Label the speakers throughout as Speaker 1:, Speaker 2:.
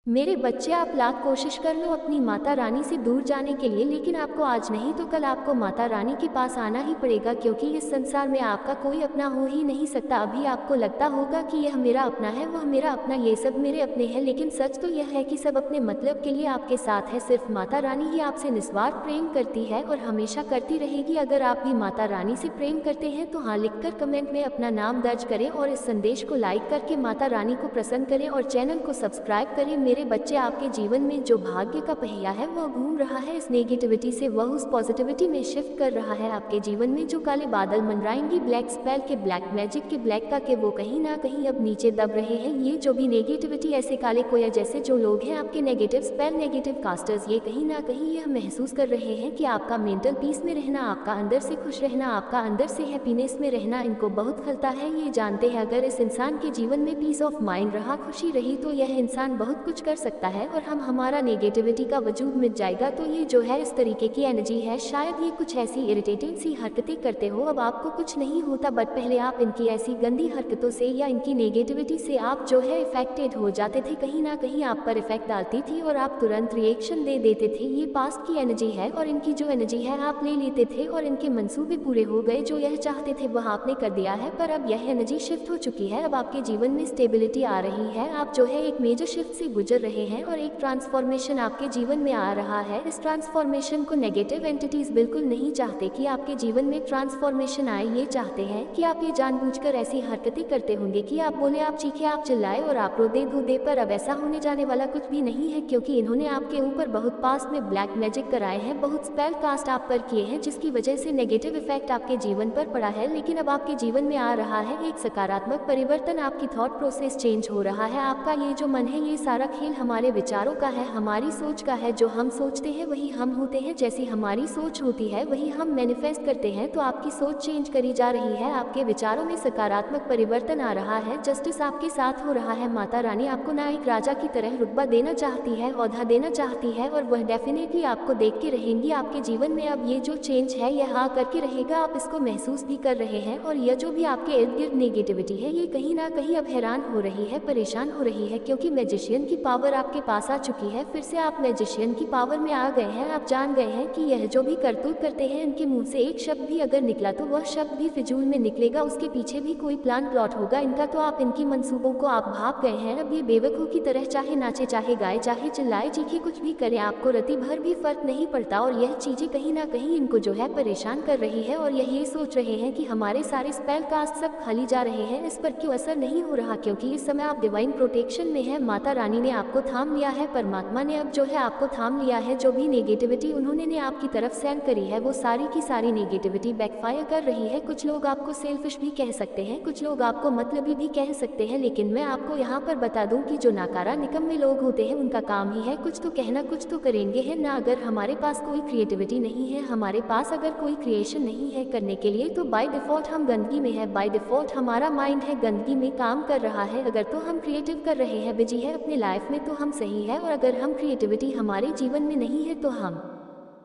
Speaker 1: मेरे बच्चे, आप लाख कोशिश कर लो अपनी माता रानी से दूर जाने के लिए, लेकिन आपको आज नहीं तो कल आपको माता रानी के पास आना ही पड़ेगा, क्योंकि इस संसार में आपका कोई अपना हो ही नहीं सकता। अभी आपको लगता होगा कि यह मेरा अपना है, वह मेरा अपना, ये सब मेरे अपने हैं, लेकिन सच तो यह है कि सब अपने मतलब के लिए आपके साथ है। सिर्फ माता रानी ही आपसे निस्वार्थ प्रेम करती है और हमेशा करती रहेगी। अगर आप भी माता रानी से प्रेम करते हैं तो हाँ लिखकर कमेंट में अपना नाम दर्ज करें और इस संदेश को लाइक करके माता रानी को प्रसन्न करें और चैनल को सब्सक्राइब करें। मेरे बच्चे, आपके जीवन में जो भाग्य का पहिया है वह घूम रहा है, इस नेगेटिविटी से वह उस पॉजिटिविटी में शिफ्ट कर रहा है। आपके जीवन में जो काले बादल मंडराएंगी, ब्लैक स्पेल के, ब्लैक मैजिक के, ब्लैक का के, वो कहीं ना कहीं अब नीचे दब रहे हैं। ये जो भी नेगेटिविटी, ऐसे काले कोया जैसे जो लोग हैं आपके नेगेटिव स्पेल, नेगेटिव कास्टर्स, ये कहीं ना कहीं यह महसूस कर रहे हैं कि आपका मेंटल पीस में रहना, आपका अंदर से खुश रहना, आपका अंदर से हैप्पीनेस में रहना इनको बहुत खलता है। ये जानते हैं अगर इस इंसान के जीवन में पीस ऑफ माइंड रहा, खुशी रही, तो यह इंसान बहुत कुछ कर सकता है और हमारा नेगेटिविटी का वजूद मिट जाएगा। तो ये जो है इस तरीके की एनर्जी है, शायद ये कुछ ऐसी इरिटेटिंग सी हरकतें करते हो। अब आपको कुछ नहीं होता, बट पहले आप इनकी ऐसी गंदी हरकतों से या इनकी नेगेटिविटी से आप जो है इफेक्टेड हो जाते थे, कहीं ना कहीं आप पर इफेक्ट डालती थी और आप तुरंत रिएक्शन दे देते थे। ये पास्ट की एनर्जी है और इनकी जो एनर्जी है आप ले लेते थे और इनके मंसूबे पूरे हो गए, जो यह चाहते थे वह आपने कर दिया है। पर अब यह एनर्जी शिफ्ट हो चुकी है, अब आपके जीवन में स्टेबिलिटी आ रही है, आप जो है एक मेजर शिफ्ट से गुजर रहे हैं और एक ट्रांसफॉर्मेशन आपके जीवन में आ रहा है। इस ट्रांसफॉर्मेशन को नेगेटिव एंटिटीज बिल्कुल नहीं चाहते कि आपके जीवन में ट्रांसफॉर्मेशन आए। ये चाहते हैं कि आप ये जानबूझकर ऐसी हरकतें करते होंगे कि आप बोले, आप चीखे, आप चिल्लाए और आप रो दे धो दे। पर अब ऐसा होने जाने वाला कुछ भी नहीं है, क्योंकि इन्होंने आपके ऊपर बहुत पास्ट में ब्लैक मैजिक कराए हैं, बहुत स्पेल कास्ट आप पर किए हैं, जिसकी वजह से नेगेटिव इफेक्ट आपके जीवन पर पड़ा है। लेकिन अब आपके जीवन में आ रहा है एक सकारात्मक परिवर्तन, आपकी थॉट प्रोसेस चेंज हो रहा है। आपका ये जो मन है, ये सारा खेल हमारे विचारों का है, हमारी सोच का है। जो हम सोचते हैं वही हम होते हैं, जैसी हमारी सोच होती है वही हम मैनिफेस्ट करते हैं। तो आपकी सोच चेंज करी जा रही है, आपके विचारों में सकारात्मक परिवर्तन आ रहा है, जस्टिस आपके साथ हो रहा है। माता रानी आपको ना एक राजा की तरह रुतबा देना चाहती है, औहदा देना चाहती है और वह डेफिनेटली आपको देख के रहेंगी आपके जीवन में। अब ये जो चेंज है यह आ करके रहेगा, आप इसको महसूस भी कर रहे हैं और यह जो भी आपके इर्द गिर्द नेगेटिविटी है ये कहीं ना कहीं अब हैरान हो रही है, परेशान हो रही है, क्योंकि मैजिशियन की पावर आपके पास आ चुकी है। फिर से आप मैजिशियन की पावर में आ गए हैं। आप जान गए हैं कि यह जो भी करतूत करते हैं, इनके मुंह से एक शब्द भी अगर निकला तो वह शब्द भी फिजूल में निकलेगा, उसके पीछे भी कोई प्लान प्लॉट होगा इनका। तो आप इनकी मंसूबों को आप भाप गए हैं। अब ये बेवकूफ़ की तरह चाहे नाचे, चाहे गाए, चाहे चिल्लाए चीखे, कुछ भी करें, आपको रति भर भी फर्क नहीं पड़ता। और यह चीज़ें कहीं ना कहीं इनको जो है परेशान कर रही है और यही सोच रहे हैं कि हमारे सारे स्पेल कास्ट सब खाली जा रहे हैं, इस पर क्यों असर नहीं हो रहा, क्योंकि इस समय आप डिवाइन प्रोटेक्शन में है। माता रानी ने आपको थाम लिया है, परमात्मा ने अब जो है आपको थाम लिया है। जो भी नेगेटिविटी उन्होंने ने आपकी तरफ सेंड करी है वो सारी की सारी नेगेटिविटी बैकफायर कर रही है। कुछ लोग आपको सेल्फिश भी कह सकते हैं, कुछ लोग आपको मतलबी भी कह सकते हैं, लेकिन मैं आपको यहाँ पर बता दूं कि जो नाकारा निकम्मे लोग होते हैं उनका काम ही है कुछ तो कहना, कुछ तो करेंगे है ना। अगर हमारे पास कोई क्रिएटिविटी नहीं है, हमारे पास अगर कोई क्रिएशन नहीं है करने के लिए, तो बाय डिफॉल्ट हम गंदगी में है, बाय डिफॉल्ट हमारा माइंड है गंदगी में काम कर रहा है। अगर तो हम क्रिएटिव कर रहे हैं, बिजी है अपने लाइफ में, तो हम सही है। और अगर हम क्रिएटिविटी हमारे जीवन में नहीं है तो हम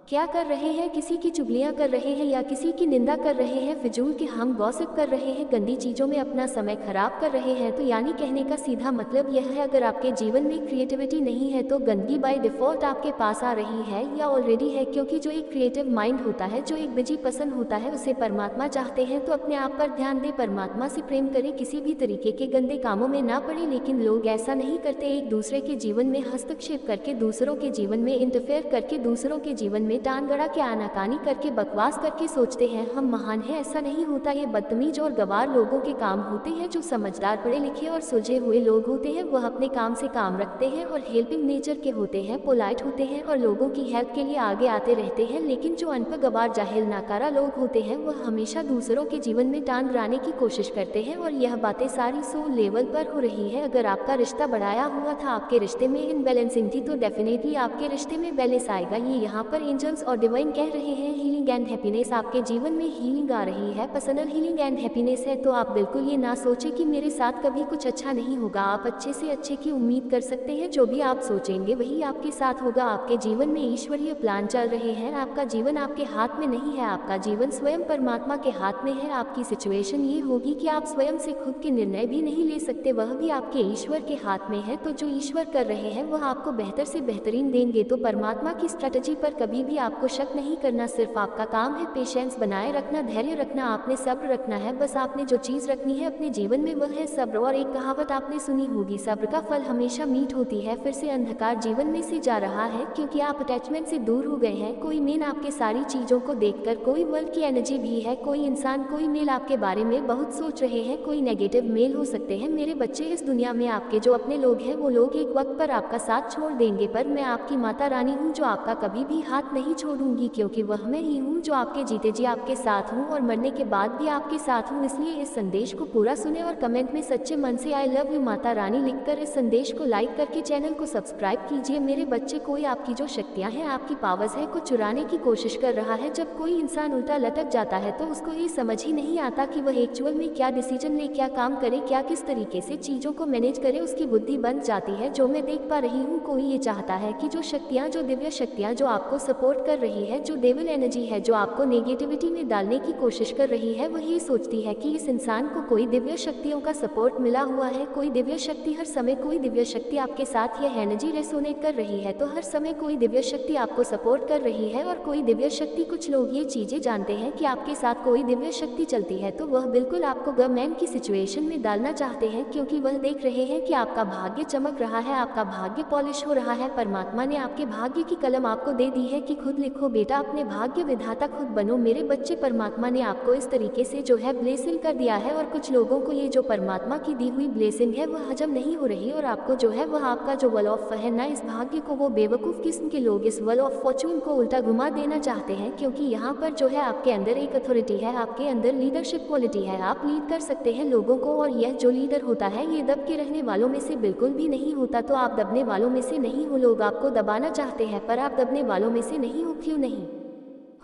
Speaker 1: क्या कर रहे हैं, किसी की चुगलियां कर रहे हैं या किसी की निंदा कर रहे हैं, फिजूल के हम गॉसिप कर रहे हैं, गंदी चीज़ों में अपना समय खराब कर रहे हैं। तो यानी कहने का सीधा मतलब यह है, अगर आपके जीवन में क्रिएटिविटी नहीं है तो गंदगी बाय डिफॉल्ट आपके पास आ रही है या ऑलरेडी है। क्योंकि जो एक क्रिएटिव माइंड होता है, जो एक बिजी पर्सन होता है, उसे परमात्मा चाहते हैं। तो अपने आप पर ध्यान दे, परमात्मा से प्रेम करें, किसी भी तरीके के गंदे कामों में ना पड़े। लेकिन लोग ऐसा नहीं करते, एक दूसरे के जीवन में हस्तक्षेप करके, दूसरों के जीवन में इंटरफेयर करके, दूसरों के जीवन में टांग गड़ा के आनाकानी करके, बकवास करके सोचते हैं हम महान हैं। ऐसा नहीं होता, ये बदतमीज और गवार लोगों के काम होते हैं। जो समझदार, पढ़े लिखे और सुलझे हुए लोग होते हैं वह अपने काम से काम रखते हैं और हेल्पिंग नेचर के होते हैं, पोलाइट होते हैं और लोगों की हेल्प के लिए आगे आते रहते हैं। लेकिन जो अनपढ़, गवार, जाहिल, नाकारा लोग होते हैं वह हमेशा दूसरों के जीवन में टांग अड़ाने की कोशिश करते हैं। और यह बातें सारी सोल लेवल पर हो रही है। अगर आपका रिश्ता बढ़ाया हुआ था, आपके रिश्ते में इनबैलेंसिंग थी, तो डेफिनेटली आपके रिश्ते में बैलेंस आएगा। ये यहाँ पर एंजल यूनिवर्सल्स और डिवाइन कह रहे हैं हीलिंग एंड हैप्पीनेस, आपके जीवन में हीलिंग आ रही है, पर्सनल हीलिंग एंड हैप्पीनेस है। तो आप बिल्कुल ये ना सोचें कि मेरे साथ कभी कुछ अच्छा नहीं होगा। आप अच्छे से अच्छे की उम्मीद कर सकते हैं, जो भी आप सोचेंगे वही आपके साथ होगा। आपके जीवन में ईश्वरीय प्लान चल रहे हैं, आपका जीवन आपके हाथ में नहीं है, आपका जीवन स्वयं परमात्मा के हाथ में है। आपकी सिचुएशन ये होगी कि आप स्वयं से खुद के निर्णय भी नहीं ले सकते, वह भी आपके ईश्वर के हाथ में है। तो जो ईश्वर कर रहे हैं वह आपको बेहतर से बेहतरीन देंगे। तो परमात्मा की स्ट्रेटजी पर कभी भी आपको शक नहीं करना, सिर्फ आपका काम है पेशेंस बनाए रखना, धैर्य रखना, आपने सब्र रखना है। बस आपने जो चीज़ रखनी है अपने जीवन में वह है सब्र। और एक कहावत आपने सुनी होगी, सब्र का फल हमेशा मीठ होती है। फिर से अंधकार जीवन में से जा रहा है क्योंकि आप अटैचमेंट से दूर हो गए हैं। कोई मेन आपके सारी चीज़ों को देखकर, कोई वर्ल्ड की एनर्जी भी है, कोई इंसान, कोई मेल आपके बारे में बहुत सोच रहे हैं, कोई नेगेटिव मेल हो सकते हैं। मेरे बच्चे, इस दुनिया में आपके जो अपने लोग हैं वो लोग एक वक्त पर आपका साथ छोड़ देंगे, पर मैं आपकी माता रानी हूँ जो आपका कभी भी हाथ नहीं छोड़ूंगी, क्योंकि वह मैं ही हूँ जो आपके जीते जी आपके साथ हूँ और मरने के बाद भी आपके साथ हूँ। इसलिए इस संदेश को पूरा सुने और कमेंट में सच्चे मन से I love you Mata Rani लिखकर इस संदेश को लाइक करके चैनल को सब्सक्राइब कीजिए। मेरे बच्चे, कोई आपकी जो शक्तियाँ हैं, आपकी पावर्स है को चुराने की कोशिश कर रहा है। जब कोई इंसान उल्टा लटक जाता है तो उसको ये समझ ही नहीं आता कि वह एक्चुअल में क्या डिसीजन ले, क्या काम करे, क्या किस तरीके से चीज़ों को मैनेज करे। उसकी बुद्धि बंद जाती है। जो मैं देख पा रही हूँ, कोई ये चाहता है कि जो शक्तियाँ, जो दिव्य शक्तियाँ जो आपको सपोर्ट कर रही है, जो डेविल एनर्जी है जो आपको नेगेटिविटी में डालने की कोशिश कर रही है, वह ये सोचती है कि इस इंसान को कोई दिव्य शक्तियों का सपोर्ट मिला हुआ है, कोई दिव्य शक्ति हर समय, कोई दिव्य शक्ति आपके साथ यह एनर्जी रेसोनेट कर रही है। तो हर समय कोई दिव्य शक्ति आपको सपोर्ट कर रही है और कोई दिव्य शक्ति, कुछ लोग ये चीज़ें जानते हैं कि आपके साथ कोई दिव्य शक्ति चलती है, तो वह बिल्कुल आपको गवर्नमेंट की सिचुएशन में डालना चाहते हैं, क्योंकि वह देख रहे हैं कि आपका भाग्य चमक रहा है, आपका भाग्य पॉलिश हो रहा है। परमात्मा ने आपके भाग्य की कलम आपको दे दी है कि खुद लिखो बेटा, अपने भाग्य विधाता खुद बनो। मेरे बच्चे, परमात्मा ने आपको इस तरीके से जो है ब्लेसिंग कर दिया है और कुछ लोगों को ये जो परमात्मा की दी हुई ब्लेसिंग है वह हजम नहीं हो रही और आपको जो है वह आपका जो वर्ल ऑफ है ना, इस भाग्य को वो बेवकूफ़ किस्म के लोग इस वर्ल ऑफ फॉर्चून को उल्टा घुमा देना चाहते हैं, क्योंकि यहाँ पर जो है आपके अंदर एक अथॉरिटी है, आपके अंदर लीडरशिप क्वालिटी है, आप लीड कर सकते हैं लोगों को। और यह जो लीडर होता है ये दब के रहने वालों में से बिल्कुल भी नहीं होता। तो आप दबने वालों में से नहीं हो, लोग आपको दबाना चाहते हैं पर आप दबने वालों में से नहीं हो। क्यों नहीं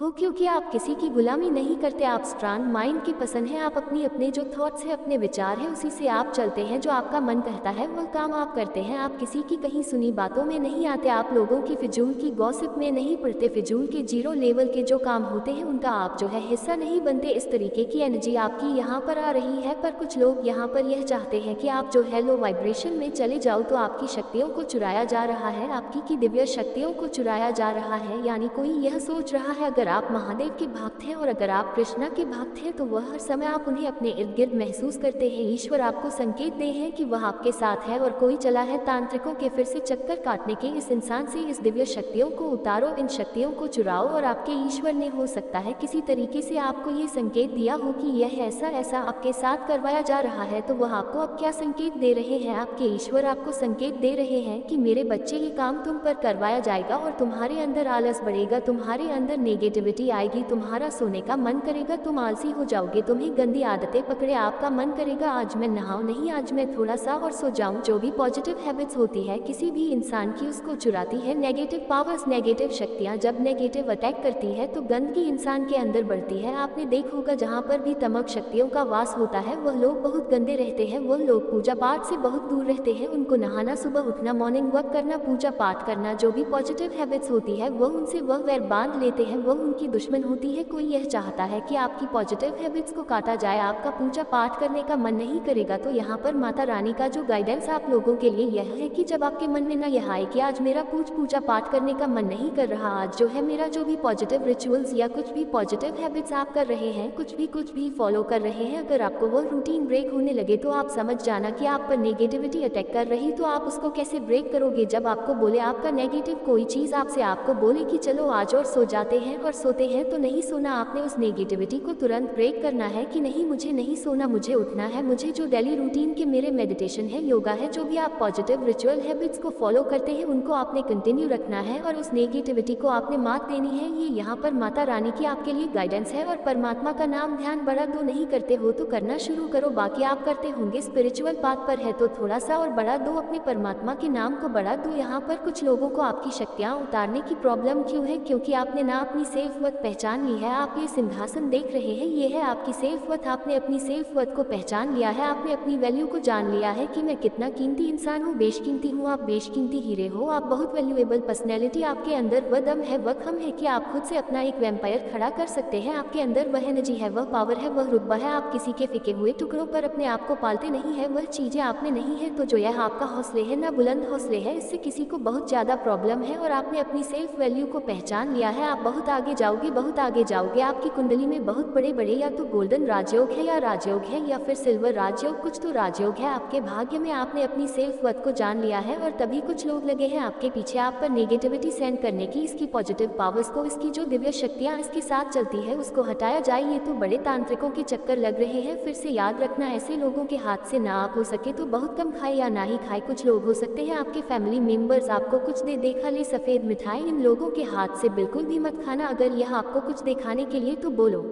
Speaker 1: हो? क्योंकि आप किसी की गुलामी नहीं करते, आप स्ट्रांग माइंड की पसंद है, आप अपने जो थॉट्स हैं, अपने विचार हैं, उसी से आप चलते हैं। जो आपका मन कहता है वह काम आप करते हैं, आप किसी की कहीं सुनी बातों में नहीं आते, आप लोगों की फिजूल की गॉसिप में नहीं पड़ते, फिजूल के जीरो लेवल के जो काम होते हैं उनका आप जो है हिस्सा नहीं बनते। इस तरीके की एनर्जी आपकी यहाँ पर आ रही है, पर कुछ लोग यहाँ पर यह चाहते हैं कि आप जो है लो वाइब्रेशन में चले जाओ। तो आपकी शक्तियों को चुराया जा रहा है, आपकी की दिव्य शक्तियों को चुराया जा रहा है। यानी कोई यह सोच रहा है, अगर आप महादेव के भक्त हैं और अगर आप कृष्णा के भक्त हैं तो वह हर समय आप उन्हें अपने इर्द गिर्द महसूस करते हैं। ईश्वर आपको संकेत दे हैं कि वह आपके साथ है और कोई चला है तांत्रिकों के फिर से चक्कर काटने के। इस इंसान से इस दिव्य शक्तियों को उतारो, इन शक्तियों को चुराओ। और आपके ईश्वर ने हो सकता है किसी तरीके से आपको ये संकेत दिया हो कि यह ऐसा ऐसा आपके साथ करवाया जा रहा है। तो वह आपको अब क्या संकेत दे रहे हैं? आपके ईश्वर आपको संकेत दे रहे हैं कि मेरे बच्चे, ये काम तुम पर करवाया जाएगा और तुम्हारे अंदर आलस बढ़ेगा, तुम्हारे अंदर नेगेटिविटी आएगी, तुम्हारा सोने का मन करेगा, तुम आलसी हो जाओगे, तुम्हें गंदी आदतें पकड़े, आपका मन करेगा आज मैं नहाऊं नहीं, आज मैं थोड़ा सा और सो जाऊं। जो भी पॉजिटिव हैबिट्स होती है किसी भी इंसान की, उसको चुराती है नेगेटिव पावर्स, नेगेटिव शक्तियां। जब नेगेटिव अटैक करती है तो गंदगी इंसान के अंदर बढ़ती है। आपने देखा होगा जहाँ पर भी तमक शक्तियों का वास होता है वह लोग बहुत गंदे रहते हैं, वह लोग पूजा पाठ से बहुत दूर रहते हैं। उनको नहाना, सुबह उठना, मॉर्निंग वॉक करना, पूजा पाठ करना, जो भी पॉजिटिव हैबिट्स होती है वह उनसे वह वैर बांध लेते हैं, वह उनकी दुश्मन होती है। कोई यह चाहता है कि आपकी पॉजिटिव हैबिट्स को काटा जाए, आपका पूजा पाठ करने का मन नहीं करेगा। तो यहाँ पर माता रानी का जो गाइडेंस आप लोगों के लिए यह है कि जब आपके मन में ना यह आए कि आज मेरा पूजा पाठ करने का मन नहीं कर रहा, आज जो है मेरा जो भी पॉजिटिव रिचुअल्स या कुछ भी पॉजिटिव हैबिट्स आप कर रहे हैं, कुछ भी फॉलो कर रहे हैं, अगर आपको वो रूटीन ब्रेक होने लगे तो आप समझ जाना कि आप पर नेगेटिविटी अटैक कर रही। तो आप उसको कैसे ब्रेक करोगे? जब आपको बोले, आपका नेगेटिव कोई चीज़ आपसे आपको बोले कि चलो आज और सो जाते हैं और सोते हैं तो नहीं सोना, आपने उस नेगेटिविटी को तुरंत ब्रेक करना है कि नहीं मुझे नहीं सोना, मुझे उठना है, मुझे जो डेली रूटीन के मेरे मेडिटेशन है, योगा है, जो भी आप पॉजिटिव रिचुअल हैबिट्स को फॉलो करते हैं उनको आपने कंटिन्यू रखना है और उस नेगेटिविटी को आपने मात देनी है। ये यहाँ पर माता रानी की आपके लिए गाइडेंस है। और परमात्मा का नाम ध्यान बड़ा दो, नहीं करते हो तो करना शुरू करो, बाकी आप करते होंगे, स्पिरिचुअल पाथ पर है तो थोड़ा सा और बढ़ा दो, अपने परमात्मा के नाम को बढ़ा दो। यहाँ पर कुछ लोगों को आपकी शक्तियाँ उतारने की प्रॉब्लम क्यों है? क्योंकि आपने ना अपनी सेल्फ वर्थ पहचान ली है। आप ये सिंहासन देख रहे हैं, ये है आपकी सेल्फ वर्थ। आपने अपनी सेल्फ वर्थ को पहचान लिया है, आपने अपनी वैल्यू को जान लिया है कि मैं कितना कीमती इंसान हूँ, बेशकीमती हूँ। आप बेशकीमती हीरे हो, आप बहुत वैल्यूएबल पर्सनैलिटी, आपके अंदर वह दम है, वह खम है कि आप खुद से अपना एक वैम्पायर खड़ा कर सकते हैं। आपके अंदर वह एनर्जी है, वह पावर है, वह रुतबा है। आप किसी के फेंके हुए टुकड़ों पर अपने आप को पालते नहीं है, वह चीज़ें आप में नहीं है। तो जो यह आपका हौसले है ना बुलंद हौसले है, इससे किसी को बहुत ज़्यादा प्रॉब्लम है। और आपने अपनी सेल्फ वैल्यू को पहचान लिया है, आप बहुत आगे जाओगे, बहुत आगे जाओगे। आपकी कुंडली में बहुत बड़े बड़े या तो गोल्डन राजयोग है या राजयोग है या फिर सिल्वर राजयोग, कुछ तो राजयोग है आपके भाग्य में। आपने अपनी सेल्फ वर्थ को जान लिया है और तभी कुछ लोग लगे हैं आपके पीछे आप पर नेगेटिविटी सेंड करने की। इसकी पॉजिटिव पावर्स को, इसकी जो दिव्य शक्तियाँ इसके साथ चलती है उसको हटाया जाए। ये तो बड़े तांत्रिकों के चक्कर लग रहे हैं। फिर से याद रखना, ऐसे लोगों के हाथ से ना आप हो सके तो बहुत कम खाए या ना ही खाए। कुछ लोग हो सकते हैं आपके फैमिली मेंबर्स आपको कुछ दे देखा ले सफ़ेद मिठाई, इन लोगों के हाथ से बिल्कुल भी मत खाना। अगर यह आपको कुछ दिखाने के लिए तो बोलो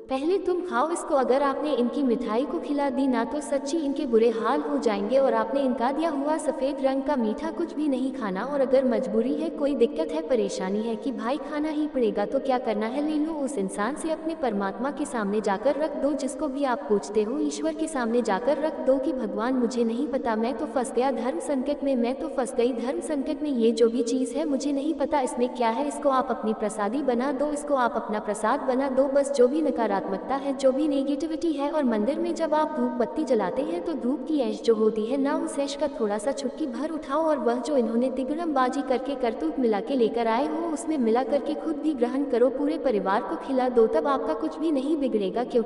Speaker 1: पहले तुम खाओ इसको। अगर आपने इनकी मिठाई को खिला दी ना तो सच्ची इनके बुरे हाल हो जाएंगे। और आपने इनका दिया हुआ सफ़ेद रंग का मीठा कुछ भी नहीं खाना। और अगर मजबूरी है, कोई दिक्कत है, परेशानी है कि भाई खाना ही पड़ेगा, तो क्या करना है, ले लो उस इंसान से अपने परमात्मा के सामने जाकर रख दो। जिसको भी आप पूछते हो ईश्वर के सामने जाकर रख दो कि भगवान मुझे नहीं पता, मैं तो फंस गया धर्म संकट में, मैं तो फंस गई धर्म संकट में। ये जो भी चीज़ है मुझे नहीं पता इसमें क्या है, इसको आप अपनी प्रसादी बना दो, इसको आप अपना प्रसाद बना दो। बस जो भी नकारात्मकता है, जो भी नेगेटिविटी है। और मंदिर में जब आप धूप बत्ती जलाते हैं तो धूप की ऐश जो होती है ना, उस ऐश का थोड़ा सा चुटकी भर उठाओ और वह जो इन्होंने तिगड़मबाजी करके करतूत मिला के लेकर आए हो उसमें मिला करके खुद भी ग्रहण करो, पूरे परिवार को खिला दो, तब आपका कुछ भी नहीं बिगड़ेगा। क्योंकि